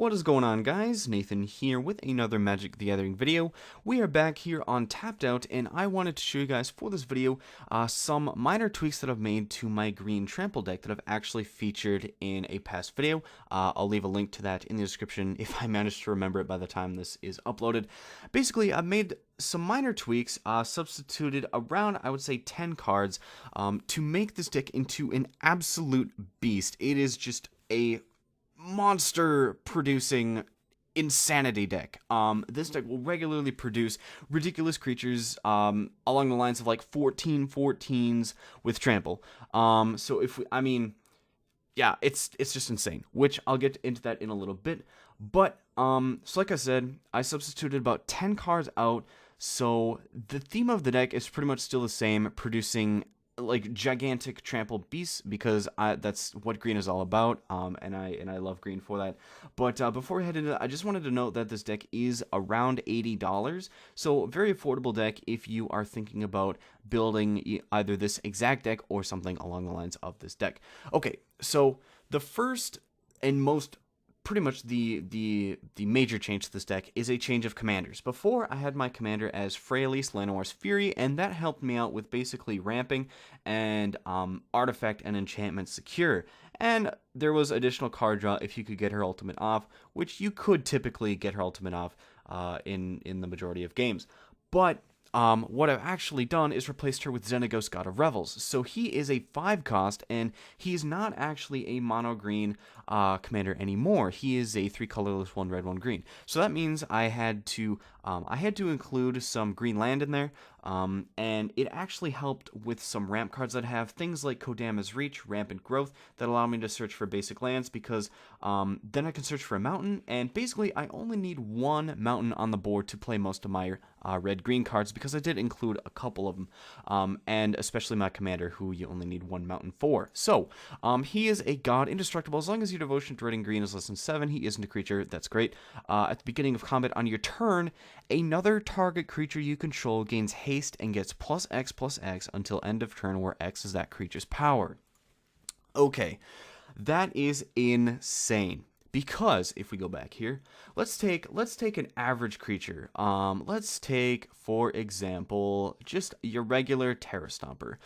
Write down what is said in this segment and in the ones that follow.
What is going on, guys? Nathan here with another Magic the Gathering video. We are back here on Tapped Out, and I wanted to show you guys for this video some minor tweaks that I've made to my green trample deck that I've actually featured in a past video. I'll leave a link to that in the description if I manage to remember it by the time this is uploaded. Basically, I've made some minor tweaks, substituted around, I would say, 10 cards to make this deck into an absolute beast. It is just a monster producing insanity deck. This deck will regularly produce ridiculous creatures along the lines of like 14/14s with trample. So if we, yeah, it's just insane, which I'll get into that in a little bit. But so like I said, I substituted about 10 cards out. So the theme of the deck is pretty much still the same, producing like gigantic trample beasts, because that's what green is all about, and I love green for that. But before we head into that, I just wanted to note that this deck is around $80, so very affordable deck if you are thinking about building either this exact deck or something along the lines of this deck. Okay, so the first and most pretty much the major change to this deck is a change of commanders. Before, I had my commander as Freyalise, Llanowar's Fury, and that helped me out with basically ramping and artifact and enchantment secure. And there was additional card draw if you could get her ultimate off, which you could typically get her ultimate off in the majority of games. But what I've actually done is replaced her with Xenagos, God of Revels. So he is a 5-cost, and he's not actually a mono-green commander anymore. He is a 3-colorless, 1 red, 1 green. So that means I had to include some green land in there, and it actually helped with some ramp cards that have things like Kodama's Reach, Rampant Growth, that allow me to search for basic lands, because then I can search for a mountain, and basically I only need 1 mountain on the board to play most of my red-green cards, because I did include a couple of them, and especially my commander, who you only need 1 mountain for. So, he is a god, indestructible. As long as your devotion to red and green is less than 7, he isn't a creature. That's great. At the beginning of combat on your turn, another target creature you control gains haste and gets +X/+X until end of turn, where X is that creature's power. Okay, that is insane. Because if we go back here, let's take an average creature. Let's take, for example, just your regular Terra Stomper.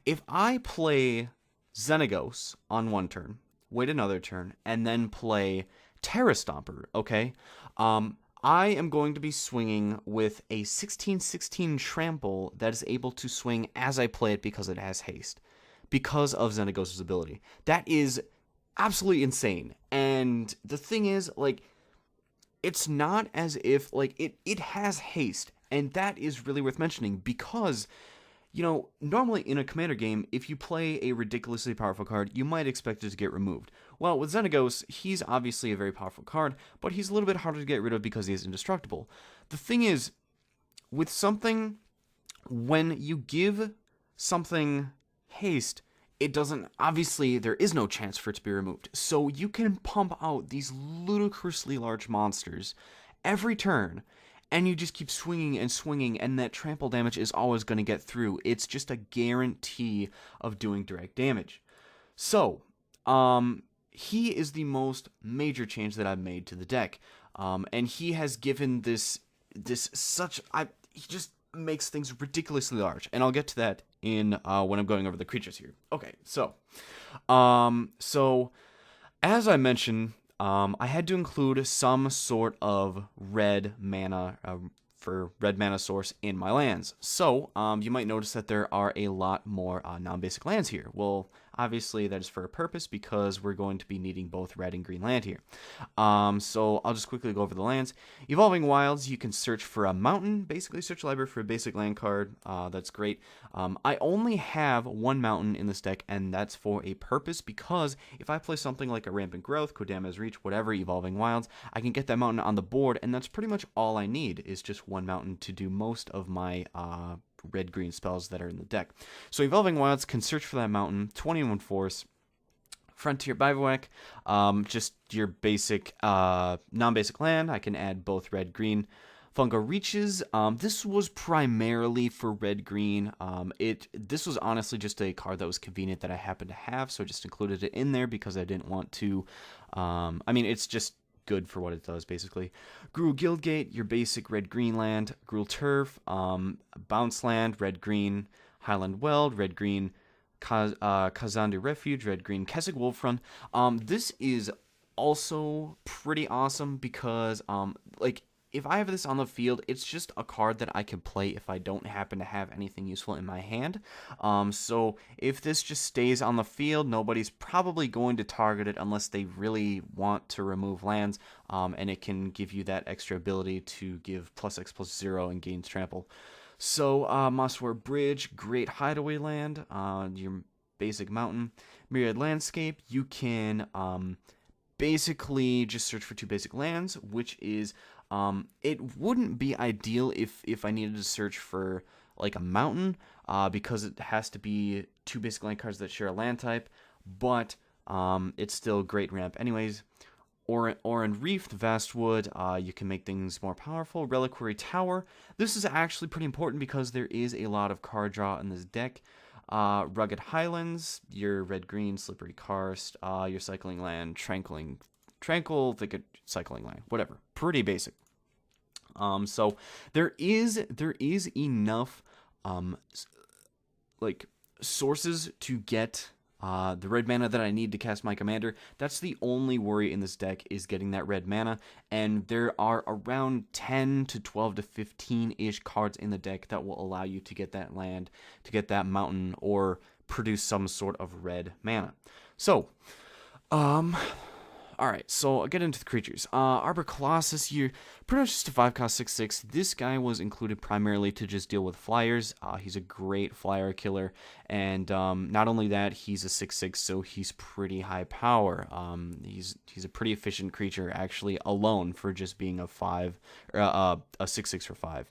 If I play Xenagos on 1 turn, wait another turn, and then play Terra Stomper, okay? I am going to be swinging with a 16/16 trample that is able to swing as I play it because it has haste, because of Xenagos' ability. That is absolutely insane. And the thing is, like, it's not as if, like, it has haste, and that is really worth mentioning, because, you know, normally in a commander game, if you play a ridiculously powerful card, you might expect it to get removed. Well, with Xenagos, he's obviously a very powerful card, but he's a little bit harder to get rid of because he is indestructible. The thing is, with something, when you give something haste, it doesn't, obviously, there is no chance for it to be removed. So you can pump out these ludicrously large monsters every turn, and you just keep swinging and swinging, and that trample damage is always going to get through. It's just a guarantee of doing direct damage. So, he is the most major change that I've made to the deck. And he has given he just makes things ridiculously large, and I'll get to that in when I'm going over the creatures here. Okay, so as I mentioned, I had to include some sort of red mana for red mana source in my lands. So you might notice that there are a lot more non-basic lands here. Well, obviously that is for a purpose, because we're going to be needing both red and green land here. So I'll just quickly go over the lands. Evolving Wilds, you can search for a mountain, basically search library for a basic land card. That's great. I only have 1 mountain in this deck, and that's for a purpose, because if I play something like a Rampant Growth, Kodama's Reach, whatever, Evolving Wilds, I can get that mountain on the board, and that's pretty much all I need, is just 1 mountain to do most of my red-green spells that are in the deck. So Evolving Wilds can search for that mountain, 21 force, Frontier Bivouac, just your basic non-basic land. I can add both red-green. Fungal Reaches, this was primarily for red-green. This was honestly just a card that was convenient that I happened to have, so I just included it in there because I didn't want to, it's just good for what it does, basically. Gruul Guildgate, your basic red-green land. Gruul Turf, bounce land, red-green. Highland Weld, red-green. Kazandu Refuge, red-green. Kessig Wolfrun. This is also pretty awesome because, like, if I have this on the field, it's just a card that I can play if I don't happen to have anything useful in my hand. So if this just stays on the field, nobody's probably going to target it unless they really want to remove lands, and it can give you that extra ability to give +X/+0 and gains trample. So Mossware Bridge, great hideaway land, your basic mountain. Myriad Landscape, you can basically just search for 2 basic lands, which is it wouldn't be ideal if I needed to search for like a mountain, because it has to be 2 basic land cards that share a land type, but it's still great ramp anyways. Oran Reef, the Vastwood, you can make things more powerful. Reliquary Tower, this is actually pretty important because there is a lot of card draw in this deck. Rugged Highlands, your red-green Slippery Karst, your cycling land, Tranquil Thicket cycling land, whatever. Pretty basic. So there is enough like sources to get the red mana that I need to cast my commander. That's the only worry in this deck, is getting that red mana, and there are around 10 to 12 to 15-ish cards in the deck that will allow you to get that land, to get that mountain, or produce some sort of red mana. So, alright, so I'll get into the creatures. Arbor Colossus, you're pretty much just a 5-cost 6/6. This guy was included primarily to just deal with flyers. He's a great flyer killer, and not only that, he's a 6/6, so he's pretty high power. He's a pretty efficient creature, actually, alone for just being a 6/6 for 5.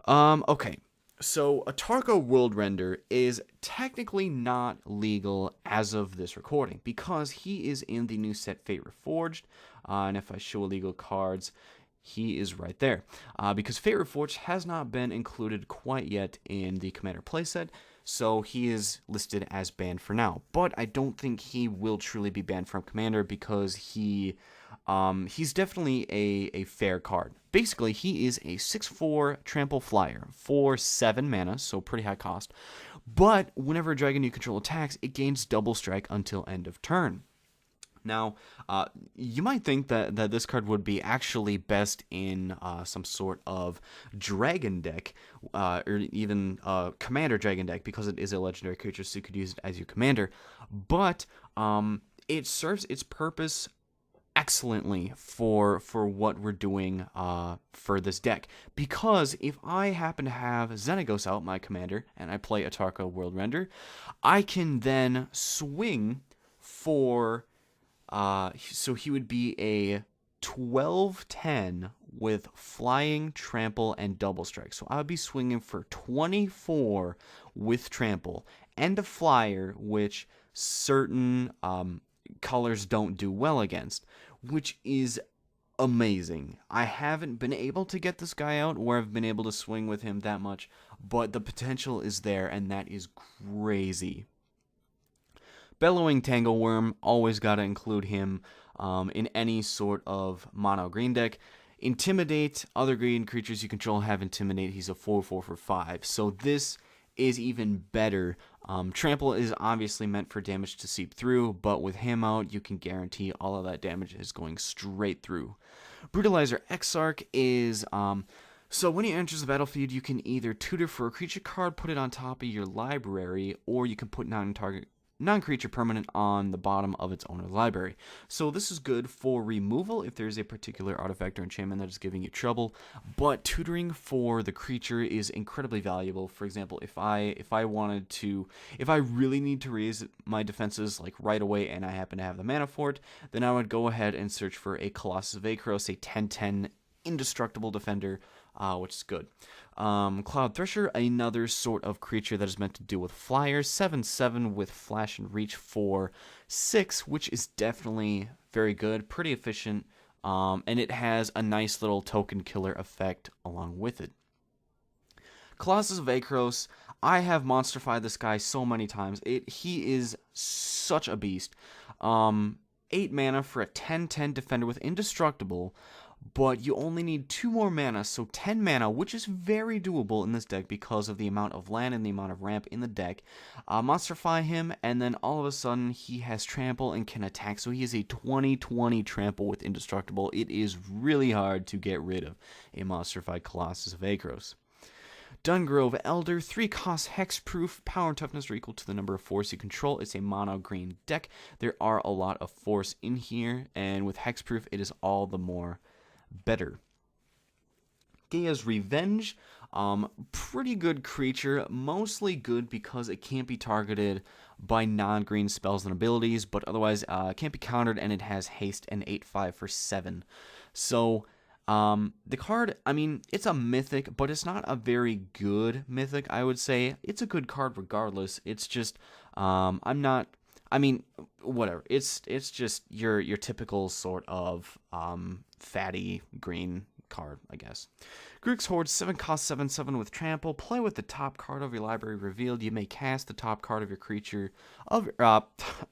Okay. So, Atarka World Render is technically not legal as of this recording because he is in the new set Fate Reforged, and if I show illegal cards, he is right there. Because Fate Reforged has not been included quite yet in the Commander playset, so he is listed as banned for now. But I don't think he will truly be banned from Commander because he's definitely a fair card. Basically, he is a 6/4 trample flyer for 7 mana, so pretty high cost. But whenever a dragon you control attacks, it gains double strike until end of turn. Now, you might think that this card would be actually best in some sort of dragon deck, or even commander dragon deck, because it is a legendary creature, so you could use it as your commander. But it serves its purpose excellently for what we're doing for this deck, because if I happen to have Xenagos out, my commander, and I play Atarka World Render, I can then swing for so he would be a 12/10 with flying, trample, and double strike. So I would be swinging for 24 with trample and a flyer, which certain colors don't do well against, which is amazing. I haven't been able to get this guy out where I've been able to swing with him that much, but the potential is there, and that is crazy. Bellowing Tangleworm, always got to include him in any sort of mono green deck. Intimidate, other green creatures you control have Intimidate. He's a 4/4 for 5. So this is even better. Trample is obviously meant for damage to seep through, but with him out, you can guarantee all of that damage is going straight through. Brutalizer Exarch is... so when he enters the battlefield, you can either tutor for a creature card, put it on top of your library, or you can put non-creature permanent on the bottom of its owner's library. So this is good for removal if there's a particular artifact or enchantment that is giving you trouble, but tutoring for the creature is incredibly valuable. For example, if I really need to raise my defenses like right away and I happen to have the mana for it, then I would go ahead and search for a Colossus of Akros, a 10/10 indestructible defender, which is good. Cloud Thresher, another sort of creature that is meant to deal with flyers, 7/7 with flash and reach for 6, which is definitely very good, pretty efficient, and it has a nice little token killer effect along with it. Colossus of Akros, I have monsterfied this guy so many times. He is such a beast. 8 mana for a 10/10 defender with indestructible, but you only need 2 more mana, so 10 mana, which is very doable in this deck because of the amount of land and the amount of ramp in the deck. Monsterify him, and then all of a sudden he has trample and can attack, so he is a 20/20 trample with indestructible. It is really hard to get rid of a Monstrified Colossus of Akros. Dungrove Elder, 3 cost hexproof, power and toughness are equal to the number of force you control. It's a mono green deck. There are a lot of force in here, and with hexproof, it is all the more better. Gaia's Revenge, pretty good creature, mostly good because it can't be targeted by non-green spells and abilities, but otherwise it can't be countered, and it has haste and 8/5 for 7. So the card, I mean, it's a mythic, but it's not a very good mythic, I would say. It's a good card regardless. It's just, whatever. It's just your typical sort of fatty green card, I guess. Grixis Horde, 7 cost 7/7 with trample. Play with the top card of your library revealed. You may cast the top card of your creature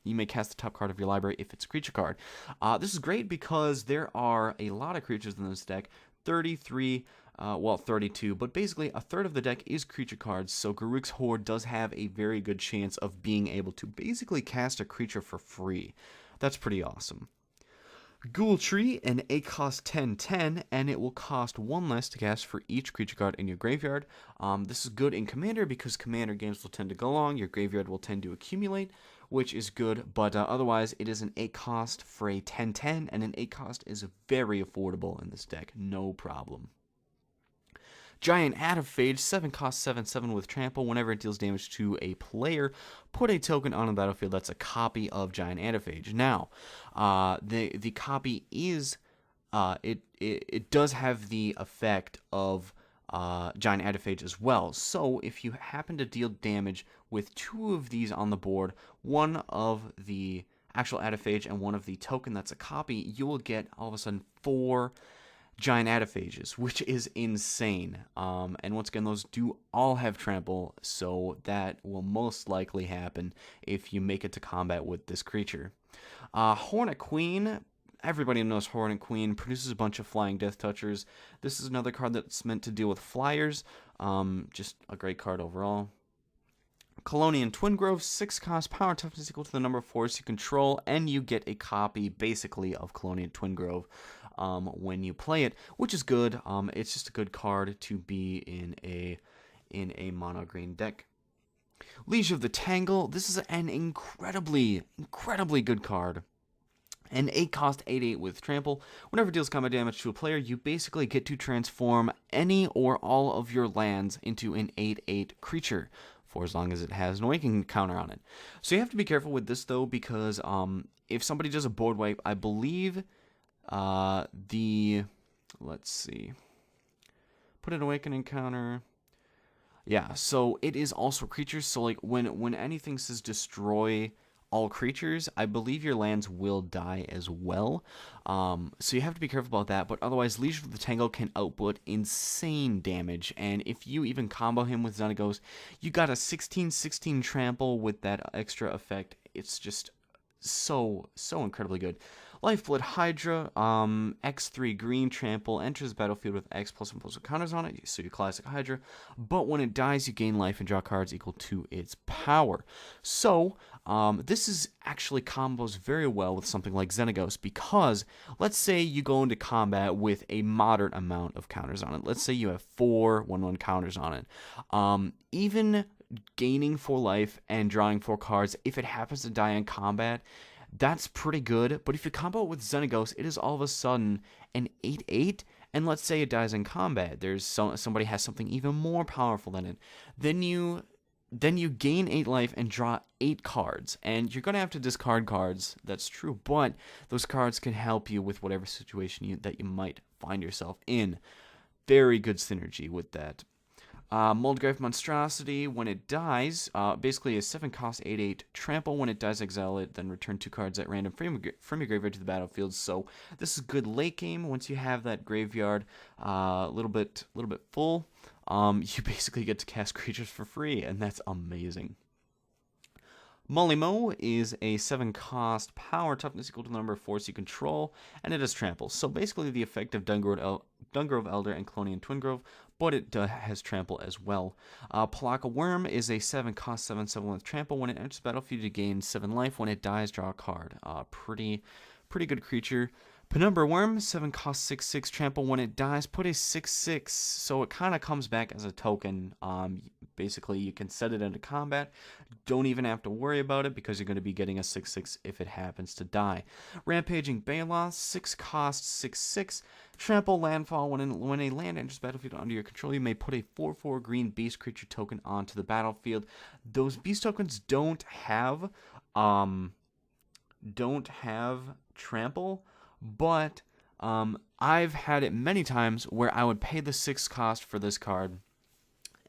you may cast the top card of your library if it's a creature card. This is great because there are a lot of creatures in this deck. 32, but basically a third of the deck is creature cards, so Grixis Horde does have a very good chance of being able to basically cast a creature for free. That's pretty awesome. Ghoul Tree, an 8 cost 10/10, and it will cost 1 less to cast for each creature card in your graveyard. This is good in Commander because Commander games will tend to go long, your graveyard will tend to accumulate, which is good, but otherwise it is an 8 cost for a 10/10, and an 8 cost is very affordable in this deck, no problem. Giant Adderphage, 7 cost 7/7 with trample. Whenever it deals damage to a player, put a token on the battlefield that's a copy of Giant Adderphage. Now, the copy is it does have the effect of Giant Adderphage as well. So if you happen to deal damage with 2 of these on the board, one of the actual Adderphage and one of the token that's a copy, you will get all of a sudden 4 Giant Adderphages, which is insane. And once again, those do all have trample, so that will most likely happen if you make it to combat with this creature. Hornet Queen, everybody knows Hornet Queen, produces a bunch of flying Death Touchers. This is another card that's meant to deal with flyers. Just a great card overall. Colonian Twingrove, 6 cost, power and toughness equal to the number of force you control, and you get a copy, basically, of Colonian Twingrove when you play it, which is good. It's just a good card to be in a mono green deck. Liege of the Tangle, this is an incredibly good card. An 8 cost 8/8 with trample. Whenever it deals combat damage to a player, you basically get to transform any or all of your lands into an 8/8 creature, for as long as it has an awakening counter on it. So you have to be careful with this, though, because if somebody does a board wipe, I believe let's see, put an awakening counter. Yeah, so it is also creatures, so like when anything says destroy all creatures, I believe your lands will die as well. So you have to be careful about that, but otherwise Liege of the Tangle can output insane damage, and if you even combo him with Xenagos, you got a 16/16 trample with that extra effect. It's just so incredibly good. Lifeblood Hydra, X3 green trample, enters the battlefield with X +1/+1 counters on it, so your classic Hydra, but when it dies, you gain life and draw cards equal to its power. So, this is actually combos very well with something like Xenagos, because let's say you go into combat with a moderate amount of counters on it. Let's say you have 4 1/1 counters on it. Even gaining 4 life and drawing 4 cards, if it happens to die in combat, that's pretty good. But if you combo it with Xenagos, it is all of a sudden an 8/8, and let's say it dies in combat. There's somebody has something even more powerful than it. Then you gain 8 life and draw 8 cards, and you're gonna have to discard cards. That's true, but those cards can help you with whatever situation that you might find yourself in. Very good synergy with that. Moldgrave Monstrosity, when it dies, basically a 7 cost 8/8 trample. When it dies, exile it, then return 2 cards at random from your graveyard to the battlefield. So this is good late game. Once you have that graveyard a little bit full, you basically get to cast creatures for free, and that's amazing. Mollymo is a 7-cost power, toughness equal to the number of force you control, and it has trample. So basically the effect of Dungrove Elder and Clonian Twingrove, but it has trample as well. Palaka Worm is a 7-cost 7/7 with trample. When it enters the battlefield, you gain 7 life. When it dies, draw a card. Pretty good creature. Penumbra Worm, 7-cost 6/6 trample. When it dies, put a 6/6. So it kind of comes back as a token. Basically, you can set it into combat. Don't even have to worry about it because you're going to be getting a 6/6 if it happens to die. Rampaging Baloth, 6-cost 6/6 trample landfall. When a land enters the battlefield under your control, you may put a 4/4 green beast creature token onto the battlefield. Those beast tokens don't have trample, but I've had it many times where I would pay the 6 cost for this card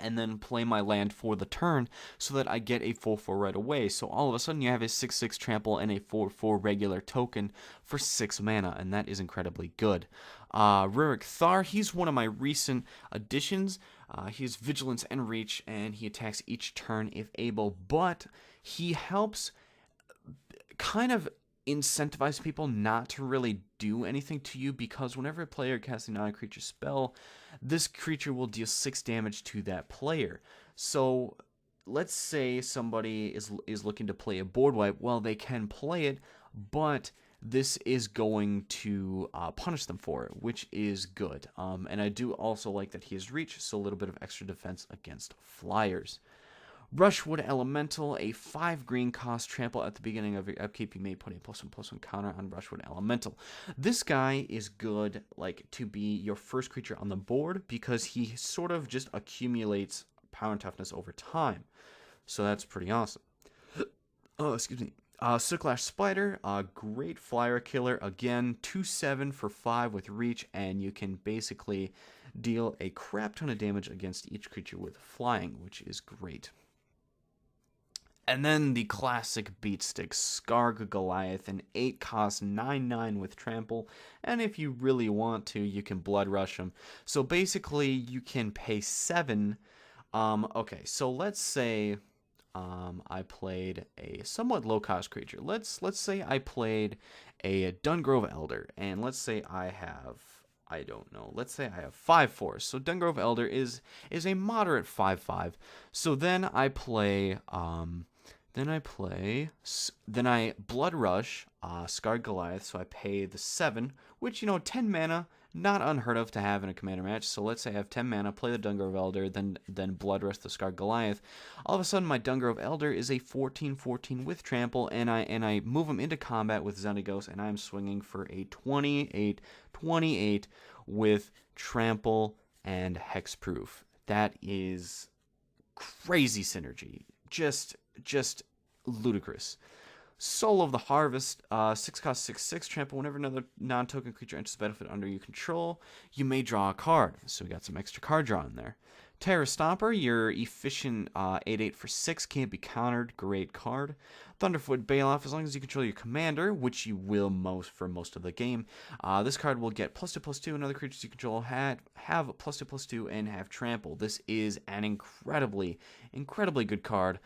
and then play my land for the turn so that I get a 4/4 right away. So all of a sudden you have a 6/6 trample and a 4/4 regular token for 6 mana, and that is incredibly good. Rurik Thar, he's one of my recent additions. He has Vigilance and Reach, and he attacks each turn if able, but he helps kind of incentivize people not to really do anything to you, because whenever a player casts a non-creature spell, this creature will deal 6 damage to that player. So let's say somebody is looking to play a board wipe. Well, they can play it, but this is going to punish them for it, which is good. And I do also like that he has Reach, so a little bit of extra defense against flyers. Rushwood Elemental, a 5 green cost trample. At the beginning of your upkeep, you may put a +1/+1 counter on Rushwood Elemental. This guy is good, like, to be your first creature on the board because he sort of just accumulates power and toughness over time. So that's pretty awesome. Oh, excuse me. Sooklash Spider, a great flyer killer. Again, 2/7 for 5 with Reach, and you can basically deal a crap ton of damage against each creature with flying, which is great. And then the classic beatstick, Skarg Goliath, an 8-cost 9/9 with trample, and if you really want to, you can blood rush him. So basically, you can pay 7. Okay, so let's say I played a somewhat low-cost creature. Let's say I played a Dungrove Elder, and let's say I have, I don't know, let's say I have 5 force. So Dungrove Elder is a moderate 5/5. So then I play then I Blood Rush Skarg Goliath, so I pay the 7, which, 10 mana, not unheard of to have in a commander match. So let's say I have 10 mana, play the Dungrove Elder, then Blood Rush the Skarg Goliath. All of a sudden, my Dungrove Elder is a 14/14 with trample, and I move him into combat with Xenagos, and I'm swinging for a 28/28 with trample and hexproof. That is crazy synergy. Just ludicrous. Soul of the Harvest, 6-cost 6/6 trample. Whenever another non-token creature enters the battlefield under your control, you may draw a card. So we got some extra card draw in there. Terra Stomper, your efficient 8/8 for 6, can't be countered. Great card. Thunderfoot Baloth, as long as you control your commander, which you will for most of the game, this card will get +2/+2, and other creatures you control have +2/+2 and have trample. This is an incredibly good card,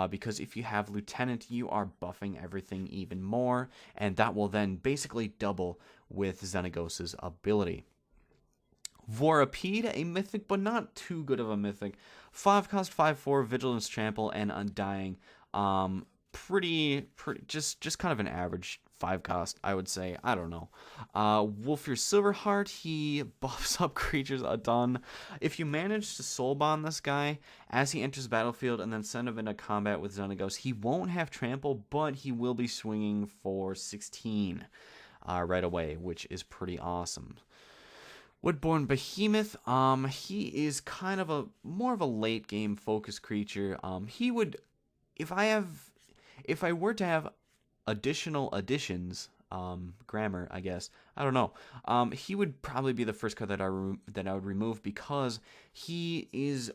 because if you have Lieutenant, you are buffing everything even more, and that will then basically double with Xenagos' ability. Vorapede, a mythic, but not too good of a mythic. 5-cost 5/4, Vigilance, Trample, and Undying. Pretty, just kind of an average 5-cost, I would say. I don't know. Wolfir Silverheart, he buffs up creatures a ton. If you manage to soulbond this guy as he enters the battlefield and then send him into combat with Xenagos, he won't have trample, but he will be swinging for 16 right away, which is pretty awesome. Woodborn Behemoth, he is kind of more of a late game focused creature. He would, if I were to have additional additions, grammar, I guess, I don't know, he would probably be the first card that I would remove, because he's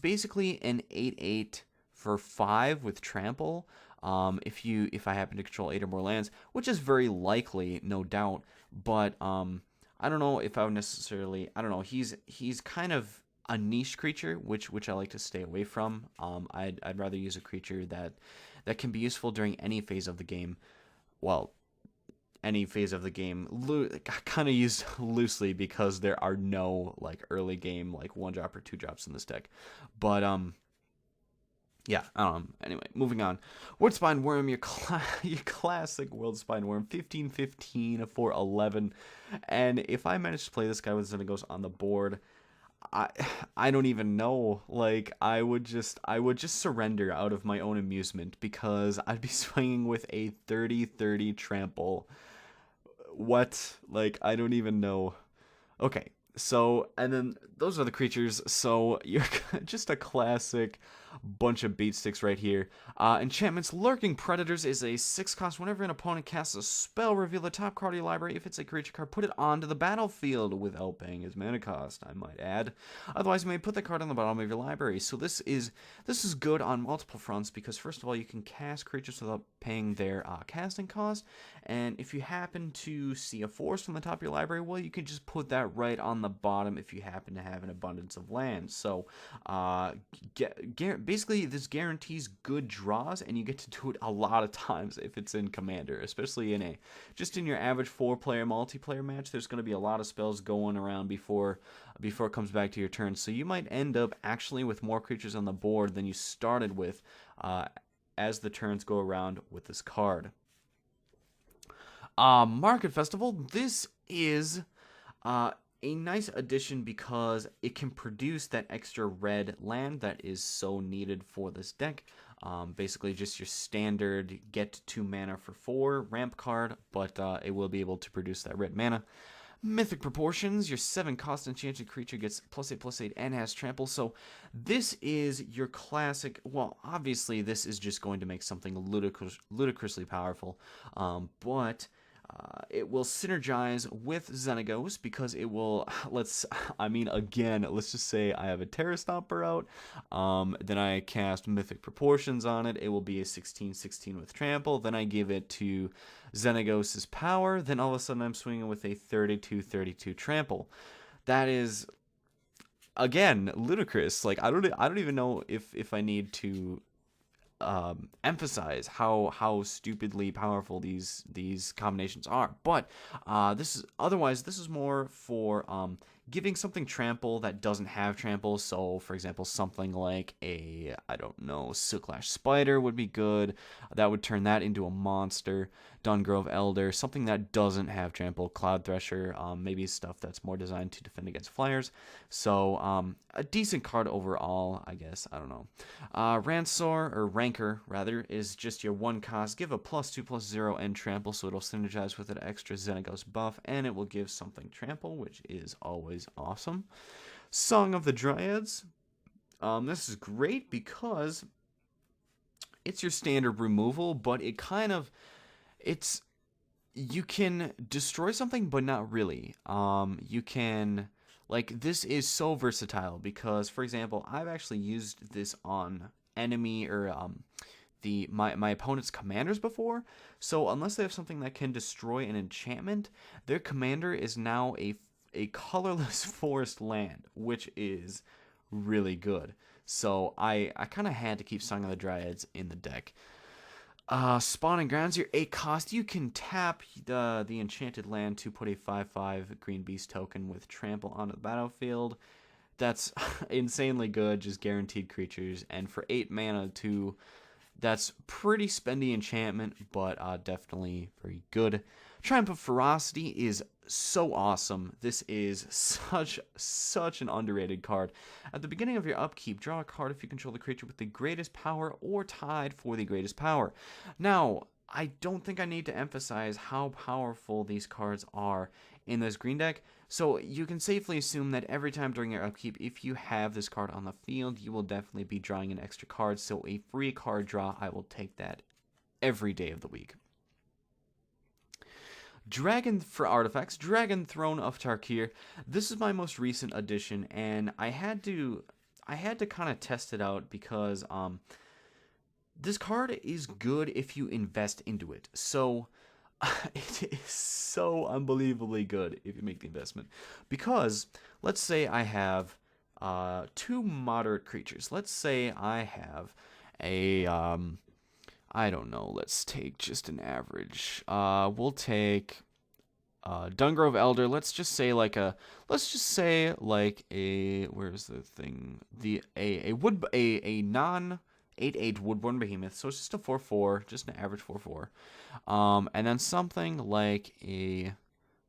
basically an 8/8 for 5 with trample. If I happen to control 8 or more lands, which is very likely, no doubt, but I don't know if I would necessarily, I don't know, he's kind of a niche creature, which I like to stay away from. I'd rather use a creature that can be useful during any phase of the game. Well, any phase of the game, kind of used loosely because there are no like early game like 1-drop or 2-drops in this deck. But yeah, anyway, moving on. Worldspine Worm, your classic Worldspine Worm, 15/15 for 11. And if I manage to play this guy with Xenagos on the board, I don't even know. Like, I would just surrender out of my own amusement because I'd be swinging with a 30/30 trample. What? Like, I don't even know. Okay, so, and then those are the creatures. So you're just a classic bunch of beat sticks right here. Enchantments. Lurking Predators is a 6-cost. Whenever an opponent casts a spell, reveal the top card of your library. If it's a creature card, put it onto the battlefield without paying its mana cost, I might add. Otherwise, you may put the card on the bottom of your library. So this is good on multiple fronts because, first of all, you can cast creatures without paying their casting cost. And if you happen to see a forest from the top of your library, well, you can just put that right on the bottom if you happen to have an abundance of land. So basically this guarantees good draws, and you get to do it a lot of times if it's in Commander, especially in in your average 4-player multiplayer match. There's going to be a lot of spells going around before it comes back to your turn, so you might end up actually with more creatures on the board than you started with as the turns go around with this card. Market Festival. This is a nice addition because it can produce that extra red land that is so needed for this deck. Basically just your standard get 2 mana for 4 ramp card, but it will be able to produce that red mana. Mythic Proportions, your 7-cost enchanted creature gets +8/+8 and has trample. So this is your classic. Well, obviously this is just going to make something ludicrously powerful, but it will synergize with Xenagos because it will, let's just say I have a Terra Stomper out, then I cast Mythic Proportions on it, it will be a 16/16 with trample, then I give it to Xenagos' power, then all of a sudden I'm swinging with a 32/32 trample. That is, again, ludicrous. Like, I don't even know if I need to emphasize how stupidly powerful these combinations are, but this is more for giving something trample that doesn't have trample. So for example, something like a, I don't know, Silklash Spider would be good. That would turn that into a monster. Dungrove Elder, something that doesn't have trample. Cloud Thresher, maybe stuff that's more designed to defend against flyers. So a decent card overall, I guess. I don't know. Rancor rather, is just your 1-cost. Give a +2/+0 and trample, so it'll synergize with an extra Xenagos buff, and it will give something trample, which is always awesome. Song of the Dryads. This is great because it's your standard removal, but you can destroy something, but not really. You can, like, this is so versatile because, for example, I've actually used this on enemy or my opponent's commanders before. So unless they have something that can destroy an enchantment, their commander is now a colorless forest land, which is really good. So I kind of had to keep Song of the Dryads in the deck. Spawning Grounds, your 8-cost. You can tap the enchanted land to put a 5/5 green beast token with trample onto the battlefield. That's insanely good, just guaranteed creatures. And for 8 mana too, that's pretty spendy enchantment, but definitely very good. Triumph of Ferocity is so awesome. This is such an underrated card. At the beginning of your upkeep, draw a card if you control the creature with the greatest power or tied for the greatest power. Now, I don't think I need to emphasize how powerful these cards are in this green deck. So you can safely assume that every time during your upkeep, if you have this card on the field, you will definitely be drawing an extra card. So a free card draw, I will take that every day of the week. Dragon for artifacts, Dragon Throne of Tarkir. This is my most recent addition, and I had to kind of test it out because this card is good if you invest into it. So it is so unbelievably good if you make the investment. Because let's say I have two moderate creatures. Let's say I have a, I don't know, let's take just an average. We'll take Dungrove Elder. Let's just say like a where's the thing? A non 8/8 Woodborne Behemoth. So it's just a 4/4, just an average 4/4. And then something like a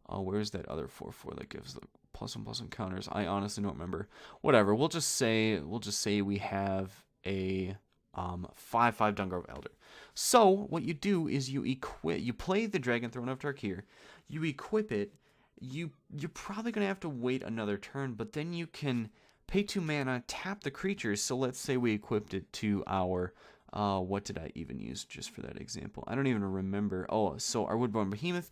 where's that other 4/4 that gives the +1/+1 counters? I honestly don't remember. Whatever. We'll just say we have a 5/5 Dungrove Elder. So what you do is you play the Dragon Throne of Tarkir, you equip it. You're probably gonna have to wait another turn, but then you can pay 2 mana, tap the creatures. So let's say we equipped it to our what did I even use just for that example? I don't even remember. Oh, so our Woodborne Behemoth.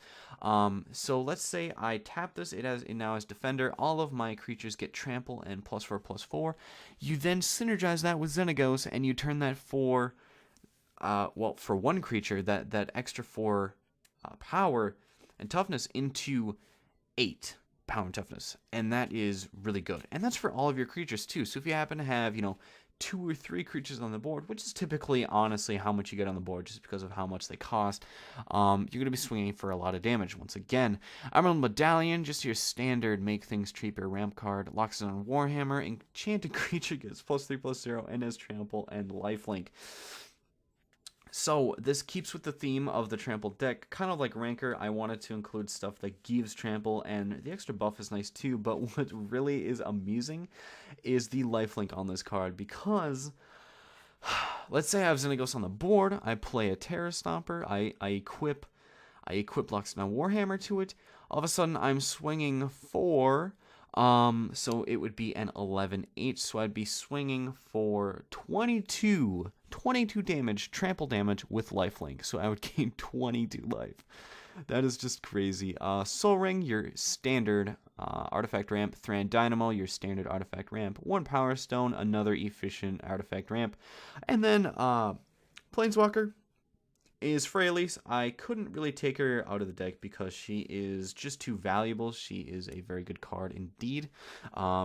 So let's say I tap this. It now has Defender. All of my creatures get Trample and +4/+4. You then synergize that with Xenagos, and you turn that for one creature, that extra 4 power and toughness into 8 power and toughness, and that is really good. And that's for all of your creatures too. So if you happen to have 2 or 3 creatures on the board, which is typically honestly how much you get on the board just because of how much they cost, you're going to be swinging for a lot of damage. Once again, Emerald Medallion, just your standard make things cheaper ramp card. Locks it on Warhammer. Enchanted creature gets +3/+0 and has Trample and Lifelink. So this keeps with the theme of the Trample deck, kind of like Ranker. I wanted to include stuff that gives Trample, and the extra buff is nice too, but what really is amusing is the lifelink on this card, because let's say I have Xenagos on the board, I play a Terror Stomper, I equip Locks Now Warhammer to it, all of a sudden I'm swinging for, so it would be an 11/8, so I'd be swinging for 22 damage, trample damage with lifelink, so I would gain 22 life. That is just crazy. Soul Ring, your standard artifact ramp. Thran Dynamo, your standard artifact ramp. 1 Power Stone, another efficient artifact ramp. And then Planeswalker is Freyalise. I couldn't really take her out of the deck because she is just too valuable. She is a very good card indeed.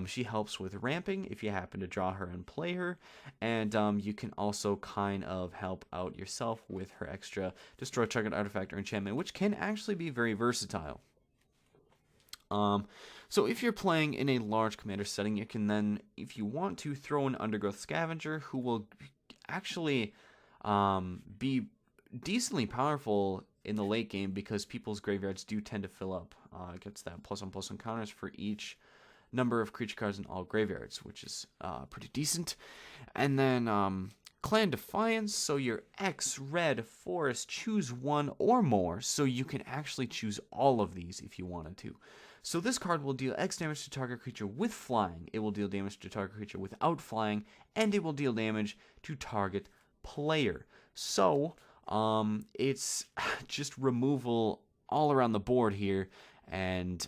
She helps with ramping if you happen to draw her and play her, and you can also kind of help out yourself with her extra destroy target artifact or enchantment, which can actually be very versatile. So if you're playing in a large commander setting, you can then, if you want to, throw an Undergrowth Scavenger, who will actually be decently powerful in the late game because people's graveyards do tend to fill up. Gets that +1/+1 counters for each number of creature cards in all graveyards, which is pretty decent. And then Clan Defiance, so your X red forest, choose 1 or more, so you can actually choose all of these if you wanted to. So this card will deal X damage to target creature with flying, it will deal damage to target creature without flying, and it will deal damage to target player. So it's just removal all around the board here, and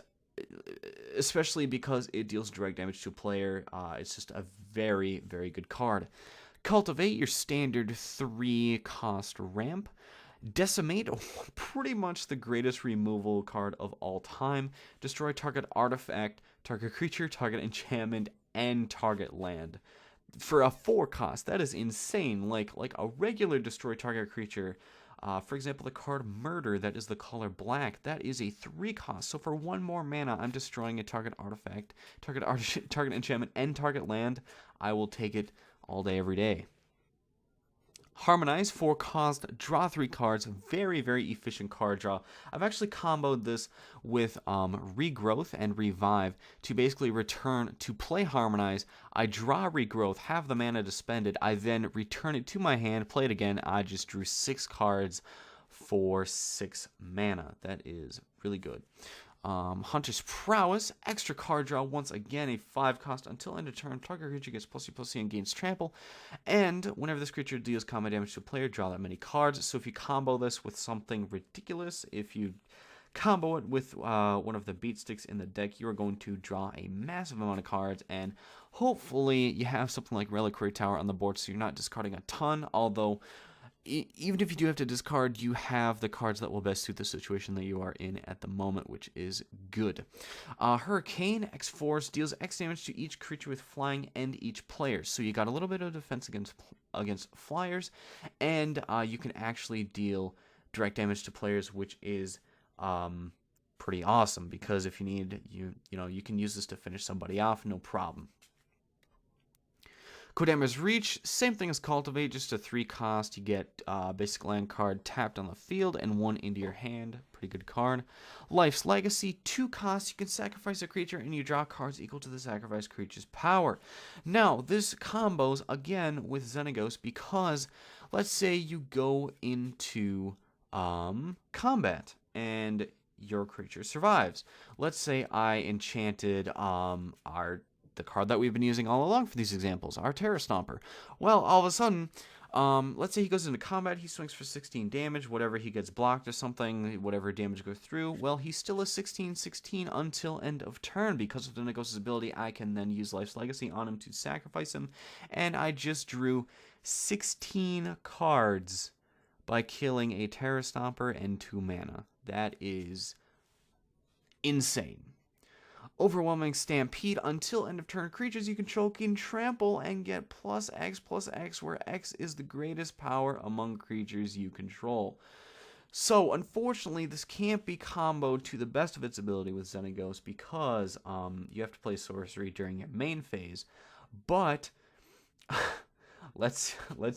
especially because it deals direct damage to a player, it's just a very, very good card. Cultivate, your standard 3-cost ramp. Decimate, pretty much the greatest removal card of all time. Destroy target artifact, target creature, target enchantment, and target land. For a 4-cost, that is insane. Like a regular destroy target creature, for example, the card Murder, that is the color black, that is a 3-cost. So for 1 more mana, I'm destroying a target artifact, target enchantment, and target land. I will take it all day, every day. Harmonize, 4-cost, draw 3 cards, very, very efficient card draw. I've actually comboed this with Regrowth and Revive to basically return to play Harmonize. I draw Regrowth, have the mana to spend it, I then return it to my hand, play it again. I just drew 6 cards for 6 mana. That is really good. Hunter's Prowess, extra card draw, once again a 5-cost. Until end of turn, target creature gets +++ and gains Trample, and whenever this creature deals combat damage to a player, draw that many cards. So if you combo this with something ridiculous, if you combo it with one of the beat sticks in the deck, you are going to draw a massive amount of cards, and hopefully you have something like Reliquary Tower on the board so you're not discarding a ton, although even if you do have to discard, you have the cards that will best suit the situation that you are in at the moment, which is good. Hurricane, X Force, deals X damage to each creature with flying and each player. So you got a little bit of defense against flyers, and you can actually deal direct damage to players, which is pretty awesome, because if you need, you can use this to finish somebody off, no problem. Kodama's Reach, same thing as Cultivate, just a 3 cost. You get basic land card tapped on the field and 1 into your hand. Pretty good card. Life's Legacy, 2 costs. You can sacrifice a creature and you draw cards equal to the sacrificed creature's power. Now, this combos again with Xenagos, because let's say you go into combat and your creature survives. Let's say I enchanted the card that we've been using all along for these examples, our Terra Stomper. Well, all of a sudden, let's say he goes into combat, he swings for 16 damage, whatever he gets blocked or something, whatever damage goes through, well, he's still a 16/16 until end of turn. Because of Xenagos' ability, I can then use Life's Legacy on him to sacrifice him, and I just drew 16 cards by killing a Terra Stomper and 2 mana. That is insane. Overwhelming Stampede, until end of turn, creatures you control can trample and get +X/+X, where X is the greatest power among creatures you control. So, unfortunately, this can't be comboed to the best of its ability with Xenagos, because you have to play sorcery during your main phase. But let's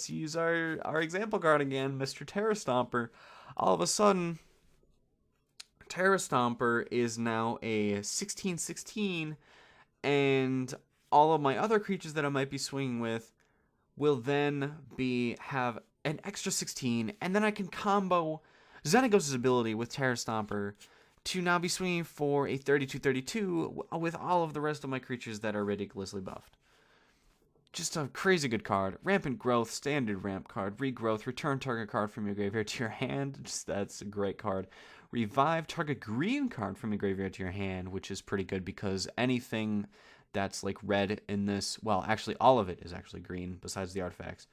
use our example card again, Mr. Terra Stomper. All of a sudden, Terra Stomper is now a 16/16, and all of my other creatures that I might be swinging with will then have an extra 16, and then I can combo Xenagos' ability with Terra Stomper to now be swinging for a 32/32 with all of the rest of my creatures that are ridiculously buffed. Just a crazy good card. Rampant Growth, standard ramp card. Regrowth, return target card from your graveyard to your hand. That's a great card. Revive, target green card from your graveyard to your hand, which is pretty good, because anything that's like red in this, well, actually all of it is actually green besides the artifacts.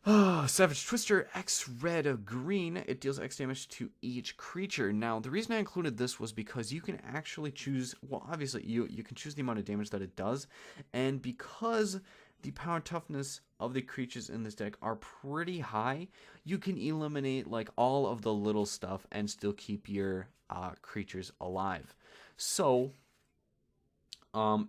Savage Twister, X red of green. It deals X damage to each creature. Now, the reason I included this was because you can actually choose, well, obviously, you can choose the amount of damage that it does, and because the power and toughness of the creatures in this deck are pretty high, you can eliminate, like, all of the little stuff and still keep your creatures alive. So,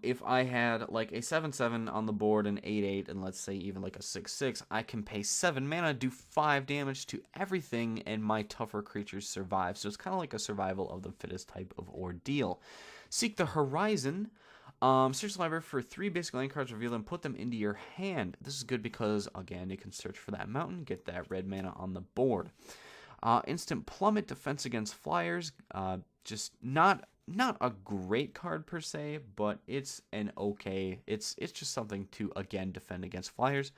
if I had like a 7/7 on the board, an 8/8, and let's say even like a 6/6, I can pay 7 mana, do 5 damage to everything, and my tougher creatures survive. So it's kind of like a survival of the fittest type of ordeal. Seek the Horizon. Search the library for 3 basic land cards, reveal them, put them into your hand. This is good because, again, you can search for that mountain, get that red mana on the board. Instant Plummet, defense against flyers. Just not a great card per se, but it's an okay. It's just something to, again, defend against flyers.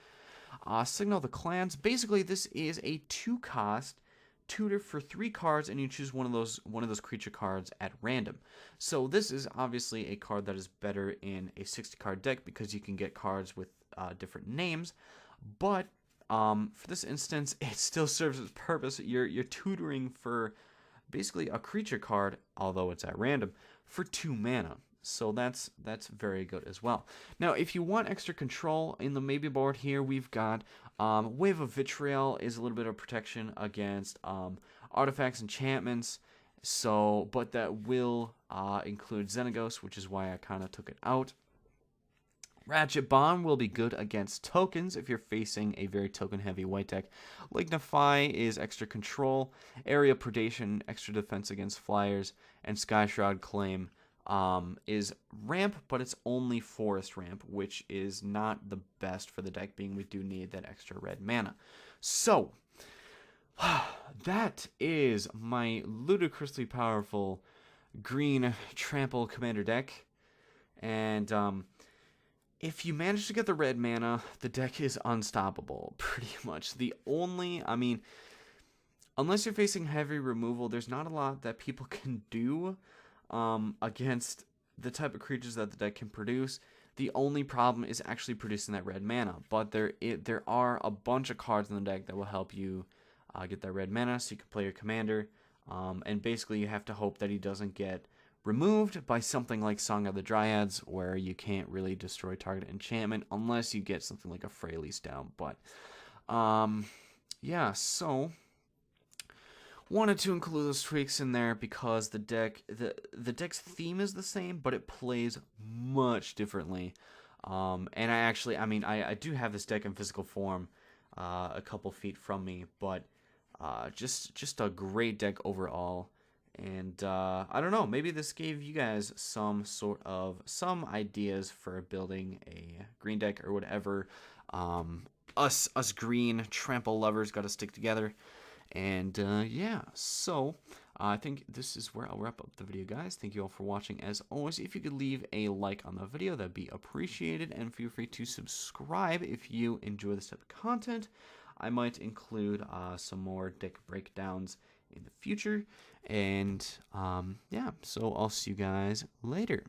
Signal the Clans. Basically, this is a 2-cost tutor for 3 cards, and you choose one of those creature cards at random. So this is obviously a card that is better in a 60-card deck because you can get cards with different names. But for this instance, it still serves its purpose. You're tutoring for basically a creature card, although it's at random, for 2 mana. So that's very good as well. Now, if you want extra control in the maybe board here, we've got Wave of Vitriol is a little bit of protection against artifacts, enchantments. So, but that will include Xenagos, which is why I kind of took it out. Ratchet Bomb will be good against tokens if you're facing a very token-heavy white deck. Lignify is extra control. Area Predation, extra defense against flyers. And Sky Shroud Claim is ramp, but it's only forest ramp, which is not the best for the deck, being we do need that extra red mana. So, that is my ludicrously powerful green trample commander deck. And, if you manage to get the red mana, the deck is unstoppable, pretty much. Unless you're facing heavy removal, there's not a lot that people can do against the type of creatures that the deck can produce. The only problem is actually producing that red mana, but there are a bunch of cards in the deck that will help you get that red mana, so you can play your commander, and basically you have to hope that he doesn't get removed by something like Song of the Dryads, where you can't really destroy target enchantment unless you get something like a Freyalise down. But yeah, so wanted to include those tweaks in there because the deck's theme is the same, but it plays much differently. And I do have this deck in physical form, a couple feet from me, but just a great deck overall. And I don't know, maybe this gave you guys some ideas for building a green deck or whatever. Us green trample lovers got to stick together. And yeah, so I think this is where I'll wrap up the video, guys. Thank you all for watching. As always, if you could leave a like on the video, that'd be appreciated, and feel free to subscribe if you enjoy this type of content. I might include some more deck breakdowns in the future, and yeah, so I'll see you guys later.